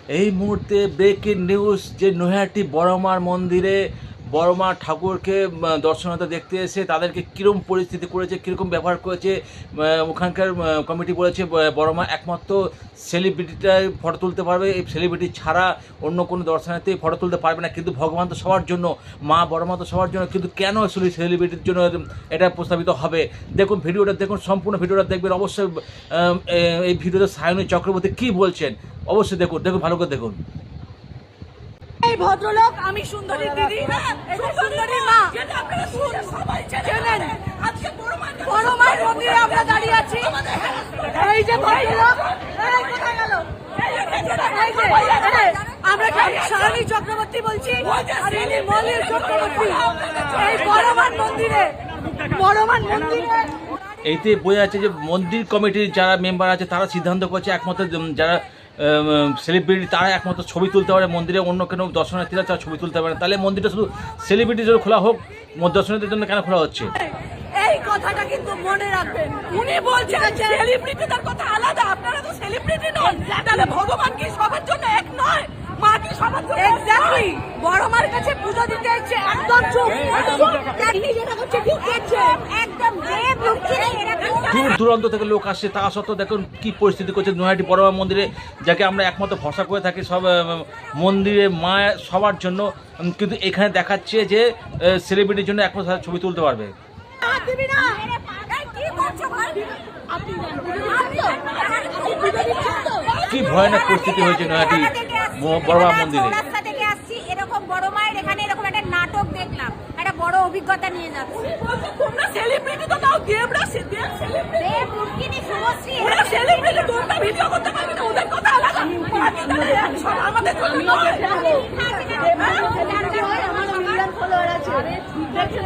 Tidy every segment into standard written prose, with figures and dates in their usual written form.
এই মুহূর্তে breaking news যে নৈহাটি বড়মার মন্দিরে বড়মা ঠাকুরকে দর্শনার্থী দেখতে এসে তাদেরকে কীরকম পরিস্থিতি করেছে, কীরকম ব্যবহার করেছে। ওখানকার কমিটি বলেছে বড়মা একমাত্র সেলিব্রিটিটাই ফটো তুলতে পারবে, এই সেলিব্রিটি ছাড়া অন্য কোনো দর্শনার্থী ফটো তুলতে পারবে না। কিন্তু ভগবান তো সবার জন্য, মা বড়মা তো সবার জন্য, কিন্তু কেন আসলে সেলিব্রিটির জন্য এটা প্রস্তাবিত হবে? দেখুন ভিডিওটা, দেখুন সম্পূর্ণ ভিডিওটা দেখবেন অবশ্যই। এই ভিডিওতে সায়নী চক্রবর্তী কী বলছেন অবশ্যই দেখুন, ভালো করে দেখুন। এই ভদ্রলোক আমি সুন্দরী দিদি, সুন্দরী মা, বড়মার মন্দিরে আমরা দাঁড়িয়ে আছি। এই যে ভদ্রলোক, কোথায় গেল? আমরা সায়নী চক্রবর্তী বলছি, আর ইনি মল্লিক চক্রবর্তী। এই বড়মার মন্দিরে এইতে বোঝা যাচ্ছে যে মন্দির কমিটির যারা মেম্বার আছে তারা সিদ্ধান্ত করছে একমাত্র যারা সেলিব্রিটি তারা একমাত্র ছবি তুলতে পারে মন্দিরে, অন্য কোনো দর্শনার্থীরা তারা ছবি তুলতে পারে। তাহলে মন্দিরটা শুধু সেলিব্রিটির জন্য খোলা হোক, দর্শনার্থীদের জন্য কেন খোলা হচ্ছে? এই কথাটা কিন্তু মনে রাখবেন। উনি বলছেন সেলিব্রিটিদের কথা আলাদা, আপনারা তো সেলিব্রিটি নন, তাহলে ভগবান কি সবার জন্য এক নয়? মা কি সবার জন্য? এক্স্যাক্টলি, বড় মার কাছে পূজা দিতে এসেছে, একদম চুপ, যেটা করছে ঠিক করছে, একদম দেব লক্ষ্মী দূর দূরান্ত থেকে লোক আসছে, তা সত্ত্বেও দেখুন কি পরিস্থিতি করছে নৈহাটি বড়মা মন্দিরে, যাকে আমরা একমাত্র ভরসা করে থাকি সব মন্দিরে মা সবার জন্য। কিন্তু এখানে দেখাচ্ছে যে সেলিব্রিটির জন্য একমাত্র ছবি তুলতে পারবে। কি ভয়ানক পরিস্থিতি হয়েছে নৈহাটি বড়মা মন্দিরে। এরকম বড় মায়ের এখানে এরকম একটা নাটক দেখলাম, একটা বড় অভিজ্ঞতা নিয়ে যাচ্ছে। তোমরা সেলিব্রিটি তো নাও, দেবরা সেলিব্রিটি, দেব রুক্মিণী শুভশ্রী ওরা সেলিব্রিটি, তোমরা ভিডিও করতে পারবে না, ওদের কথা আলাদা। আমাদের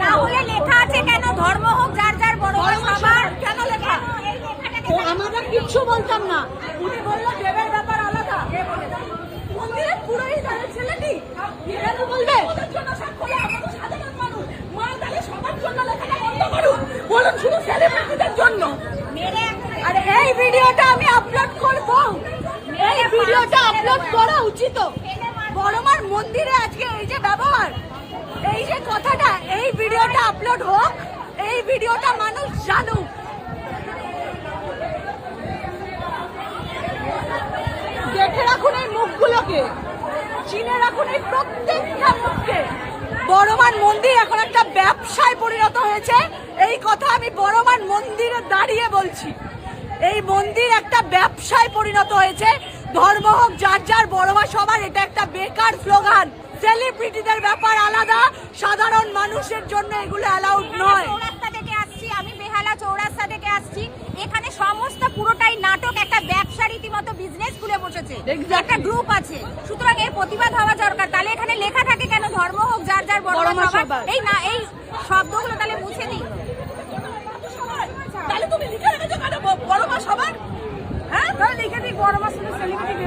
তাহলে লেখা আছে কেন ধর্ম হোক যার যার, বড় সবার কেন লেখা? আমরা কিচ্ছু বলতাম না, উনি বললো দেবের ব্যাপার আলাদা। মন্দিরের পুরোহিত ছেলেটি এরা তো বলবে ওদের জন্য সব করে, আমরা তো সাধারণ মানুষ। মা তাহলে সবার জন্য লেখাটা বন্ধ করুন, বলুন শুধু সেলিব্রিটিদের জন্য। আরে এই ভিডিওটা আমি আপলোড করব, এই ভিডিওটা আপলোড করা উচিত। বড়মার মন্দিরে আজকে এই যে ব্যবহার, এই যে কথাটা, এই ভিডিওটা আপলোড হোক, এই ভিডিওটা মানুষ জানুক। দেখে রাখুন এই মুখগুলোকে, চিনে রাখুন এই প্রত্যেকটা মুখকে। বড়মার মন্দির এখন একটা ব্যবসায় পরিণত হয়েছে, এই কথা আমি বড়মার মন্দিরে দাঁড়িয়ে বলছি। এই মন্দির একটা ব্যবসায় পরিণত হয়েছে। ধর্ম হোক যার যার, বড়মা সবার, এটা একটা বেকার স্লোগান। সেলিব্রিটিদের ব্যাপার আলাদা, সাধারণ মানুষের জন্য এগুলো অ্যালাউড নয়। চৌরাস্তা থেকে আসছি আমি, বেহালা চৌরাস্তা থেকে আসছি। এখানে সমস্ত পুরোটাই নাটক, একটা ব্যবসা রীতিমতো বিজনেস খুলে বসেছে, একটা গ্রুপ আছে। সুতরাং এর প্রতিবাদ হওয়া দরকার। তাহলে এখানে লেখা থাকে কেন ধর্ম হোক যার যার, বড়মা সবার? এই না, এই শব্দগুলো তাহলে মুছে দিই। তাহলে তুমি লিখে রেখেছো কেন বড়মা সবার? হ্যাঁ, তাহলে লিখে দিই বড়মা শুধু সেলিব্রিটি।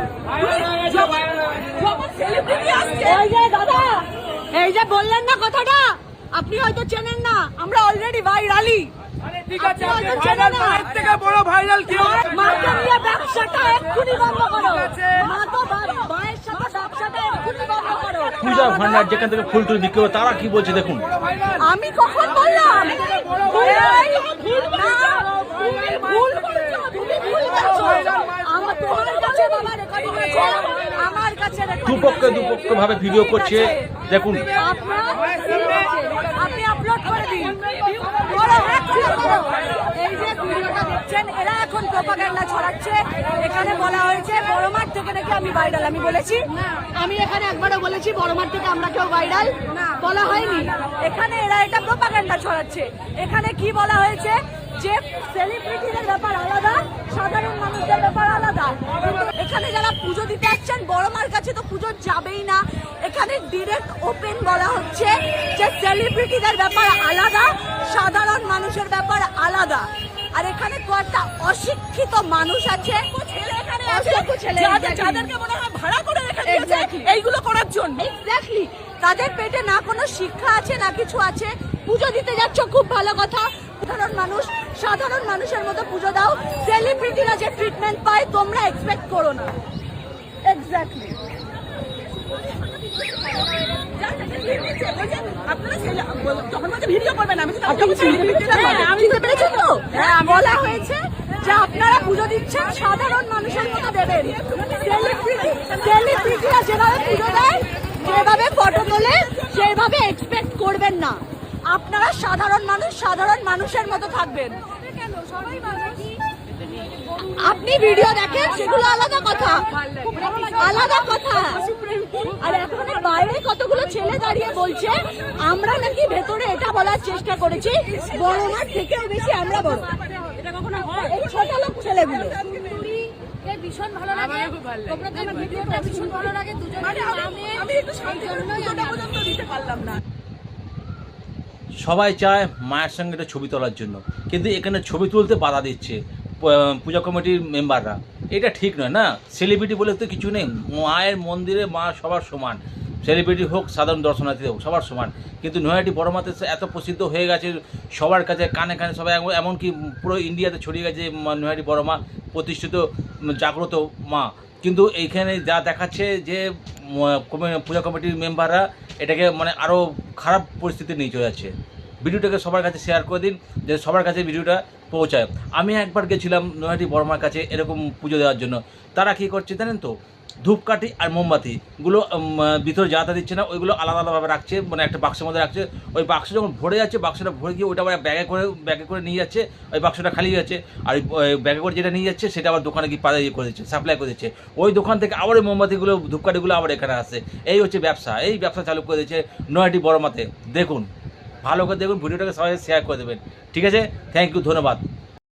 এই যে দাদা, এই যে বললেন না কথাটা, আপনি হয়তো চেনেন না, আমরা অলরেডি ভাইরালি। ঠিক আছে, ভাইরাল থেকে বড় ভাইরাল কি হবে? মাকে নিয়ে ব্যবসাটা এক্ষুনি বন্ধ করো। মা তো মায়ের সাথে ব্যবসাটা এক্ষুনি বন্ধ করো। পূজা ভান্ডার যেখান থেকে ফুল টুল বিক্রি হয় তারা কি বলছে দেখুন। আমি কখন বললাম? আমার কাছে দুপক্ষ ভাবে ভিডিও করছে দেখুন। আপনি আপলোড করে দিন। এই যে ভিডিওটা দেখছেন, এরা এখন প্রোপাগান্ডা ছড়াচ্ছে। এখানে বলা হয়েছে বড়মার থেকে নাকি আমি ভাইরাল। আমি বলেছি, আমি এখানে একবারও বলেছি বড়মার থেকে আমরা কেউ ভাইরাল বলা হয়নি। এখানে এরা এটা প্রোপাগান্ডা ছড়াচ্ছে। এখানে কি বলা হয়েছে যে সেলিব্রিটিদের ব্যাপার আলাদা, সাধারণ মানুষদের ব্যাপার আলাদা। এখানে যারা পুজো দিতে আসছেন বড়মার কাছে তো পুজো যাবেই না। এখানে ডিরেক্ট ওপেন বলা হচ্ছে যে সেলিব্রিটিদের ব্যাপার আলাদা, সাধারণ মানুষের ব্যাপার আলাদা। আর এখানে কয়েকটা অশিক্ষিত মানুষ আছে, যাদেরকে মনে হয় ভাড়া করে রেখে দিয়েছে এইগুলো করার জন্য। এক্স্যাক্টলি, তাদের পেটে না কোনো শিক্ষা আছে না কিছু আছে। পুজো দিতে যাচ্ছ খুব ভালো কথা, সাধারণ মানুষের মতো পুজো দাও। সেলিব্রিটিরা যে ট্রিটমেন্ট পায় তোমরা এক্সপেক্ট করো না। এক্স্যাক্টলি। বলা হয়েছে যে আপনারা পুজো দিচ্ছেন, সাধারণ মানুষের মতো দেবেন। সেলিব্রিটিরা যেভাবে পুজো দেয়, যেভাবে ফটো তোলে, সেভাবে এক্সপেক্ট করবেন না। আপনারা সাধারণ মানুষ, সাধারণ মানুষের মতো থাকবেন। আপনি ভিডিও দেখেন, সেগুলো আলাদা কথা, আলাদা কথা। আর এখন বাইরে কতগুলো ছেলে দাঁড়িয়ে বলছে আমরা নাকি ভেতরে এটা বলার চেষ্টা করেছি বড় মাঠ থেকেও বেশি আমরা বড়। এটা কখনো হয়? এই ছোট লোক ছেলেগুলো ভীষণ ভালো লাগে, আমার ভিডিওটা ভীষণ ভালো লাগে। দুজনে আমি একটু দিতে পারলাম না। সবাই চায় মায়ের সঙ্গে একটা ছবি তোলার জন্য, কিন্তু এখানে ছবি তুলতে বাধা দিচ্ছে পূজা কমিটির মেম্বাররা। এটা ঠিক নয় না। সেলিব্রিটি বলে তো কিছু নেই, মায়ের মন্দিরে মা সবার সমান, সেলিব্রিটি হোক সাধারণ দর্শনার্থী হোক সবার সমান। কিন্তু নৈহাটি বড় মাতে এত প্রসিদ্ধ হয়ে গেছে সবার কাছে, কানে কানে সবাই, এমনকি পুরো ইন্ডিয়াতে ছড়িয়ে গেছে নৈহাটি বড় মা প্রতিষ্ঠিত জাগ্রত মা। কিন্তু এইখানে যা দেখাচ্ছে যে পূজা কমিটির মেম্বাররা এটাকে মানে আরও খারাপ পরিস্থিতি নিয়ে চলে যাচ্ছে। ভিডিওটাকে সবার কাছে শেয়ার করে দিন, যে সবার কাছে ভিডিওটা পৌঁছায়। আমি একবার গেছিলাম নৈহাটি বড়মার কাছে এরকম পুজো দেওয়ার জন্য। তারা কী করছে জানেন তো, ধূপকাঠি আর মোমবাতিগুলো ভিতরে জ্বালাতে দিচ্ছে না, ওইগুলো আলাদা আলাদাভাবে রাখছে, মানে একটা বাক্সের মধ্যে রাখছে। ওই বাক্স যখন ভরে যাচ্ছে, বাক্সটা ভরে গিয়ে ওইটা আবার ব্যাগে করে নিয়ে যাচ্ছে, ওই বাক্সটা খালি যাচ্ছে। আর ওই ব্যাগে করে যেটা নিয়ে যাচ্ছে সেটা আবার দোকানে গিয়ে ইয়ে করে দিচ্ছে, সাপ্লাই করে দিচ্ছে। ওই দোকান থেকে আবার ওই মোমবাতিগুলো ধূপকাঠিগুলো আবার এখানে আসে। এই হচ্ছে ব্যবসা, এই ব্যবসা চালু করে দিচ্ছে নৈহাটি বড়মাতে। দেখুন, ভালো করে দেখুন, ভিডিওটাকে সবাই শেয়ার করে দেবেন। ঠিক আছে, থ্যাংক ইউ, ধন্যবাদ।